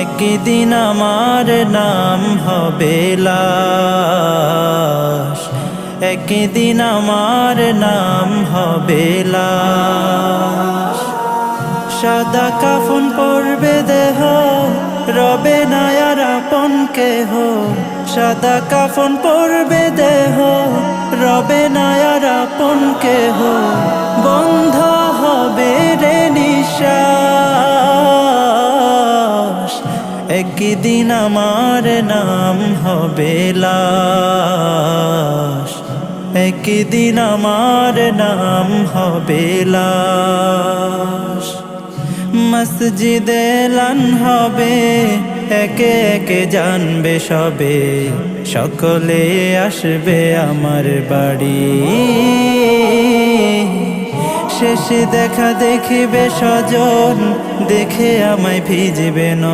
একদিন আমার নাম হবে লাশ, একদিন আমার নাম হবে লাশ। সাদা কাফন পরবে দেহ, রবে না আর আপন কেহ। সাদা কাফন পরবে দেহ, রবে না আর আপন কেহ। বন্ধ হবে রে নিঃশ্বাস, একদিন আমার নাম হবে লাশ, একদিন আমার নাম হবে লাশ। মসজিদে এলান হবে, একে একে জানবে সবে, সকলে আসবে আমার বাড়ি। শেষে দেখা দেখিবে স্বজন, দেখে আমায় ভিজবে না।